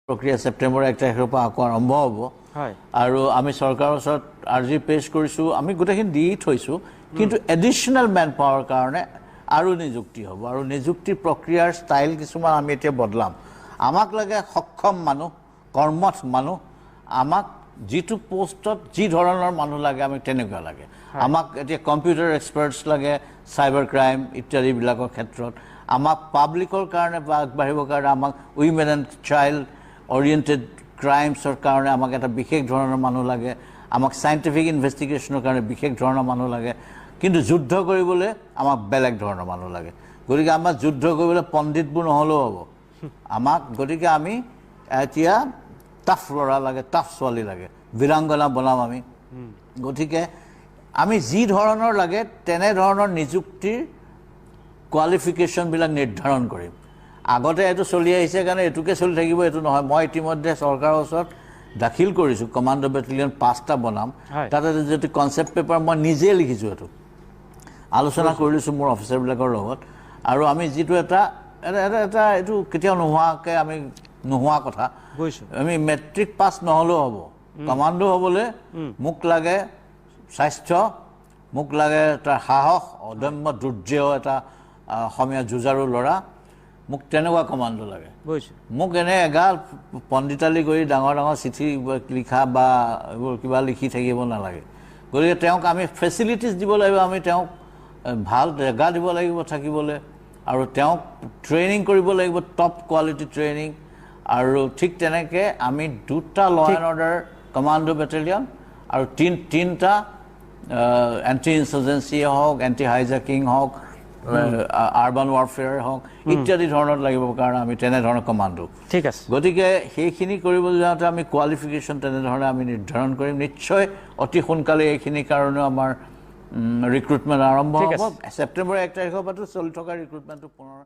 প্ৰক্ৰিয়া ছেপ্টেম্বৰ 1 তাৰিখৰ পৰা আকৌ আৰম্ভ হ'ব আৰু আমি চৰকাৰৰ ওচৰত আৰ্জি পেছ কৰিছোঁ আমি গোটেইখিনি দি থৈছোঁ কিন্তু এডিশ্যনেল মেন পাৱাৰৰ কাৰণে আৰু নিযুক্তি হ'ব আৰু নিযুক্তিৰ প্ৰক্ৰিয়াৰ ষ্টাইল কিছুমান আমি এতিয়া বদলাম আমাক লাগে সক্ষম মানুহ কৰ্মঠ মানুহ আমাক যিটো পোষ্টত যি ধৰণৰ মানুহ লাগে আমি তেনেকুৱা লাগে আমাক এতিয়া কম্পিউটাৰ এক্সপাৰ্টছ লাগে চাইবাৰ ক্ৰাইম ইত্যাদিবিলাকৰ ক্ষেত্ৰত আমাক পাব্লিকৰ কাৰণে বা আগবাঢ়িবৰ কাৰণে আমাক উইমেন এণ্ড চাইল্ড অৰিয়েণ্টেড ক্ৰাইমছৰ কাৰণে আমাক এটা বিশেষ ধৰণৰ মানুহ লাগে আমাক চাইণ্টিফিক ইনভেষ্টিগেশ্যনৰ কাৰণে বিশেষ ধৰণৰ মানুহ লাগে কিন্তু যুদ্ধ কৰিবলৈ আমাক বেলেগ ধৰণৰ মানুহ লাগে গতিকে আমাক যুদ্ধ কৰিবলৈ পণ্ডিতবোৰ নহ'লেও হ'ব আমাক গতিকে আমি এতিয়া টাফ ল'ৰা লাগে টাফ ছোৱালী লাগে বীৰাংগনা বনাম আমি গতিকে আমি যি ধৰণৰ লাগে তেনেধৰণৰ নিযুক্তিৰ কোৱালিফিকেশ্যনবিলাক নিৰ্ধাৰণ কৰিম আগতে এইটো চলি আহিছে কাৰণে এইটোকে চলি থাকিব এইটো নহয় মই ইতিমধ্যে চৰকাৰৰ ওচৰত দাখিল কৰিছোঁ কমাণ্ডো বেটেলিয়ন 5টা বনাম তাতে যদি কনচেপ্ট পেপাৰ মই নিজে লিখিছোঁ এইটো আলোচনা কৰি লৈছোঁ মোৰ অফিচাৰবিলাকৰ লগত আৰু আমি যিটো এটা এইটো কেতিয়াও নোহোৱাকৈ আমি নোহোৱা কথা আমি মেট্ৰিক পাছ নহ'লেও হ'ব কমাণ্ডো হ'বলৈ মোক লাগে স্বাস্থ্য মোক লাগে তাৰ সাহস অদম্য দুৰ্যয় এটা অসমীয়া যুঁজাৰু ল'ৰা মোক তেনেকুৱা কমাণ্ডো লাগে মোক এনে এগাল পণ্ডিতালি কৰি ডাঙৰ ডাঙৰ চিঠি লিখা বা এইবোৰ কিবা লিখি থাকিব নালাগে গতিকে তেওঁক আমি ফেচিলিটিজ দিব লাগিব আমি তেওঁক ভাল জেগা দিব লাগিব থাকিবলৈ আৰু তেওঁক ট্ৰেইনিং কৰিব লাগিব টপ কোৱালিটি ট্ৰেইনিং আৰু ঠিক তেনেকৈ আমি 2টা ল এণ্ড অৰ্ডাৰ কমাণ্ডো বেটেলিয়ন আৰু 3টা এণ্টি ইনচাৰ্জেঞ্চিয়ে হওক এণ্টি হাইজেকিং হওক আৰ্বান ৱাৰফেয়াৰ হওক ইত্যাদি ধৰণত লাগিব কাৰণে আমি তেনেধৰণৰ কমাণ্ডো ঠিক আছে গতিকে সেইখিনি কৰিবলৈ যাওঁতে আমি কোৱালিফিকেশ্যন তেনেধৰণে আমি নিৰ্ধাৰণ কৰিম নিশ্চয় অতি সোনকালে এইখিনিৰ কাৰণেও আমাৰ ৰিক্ৰুটমেণ্ট আৰম্ভ হ'ব ছেপ্টেম্বৰ 1 তাৰিখৰ পৰা চলি থকা ৰিক্ৰুটমেণ্টটো পুনৰ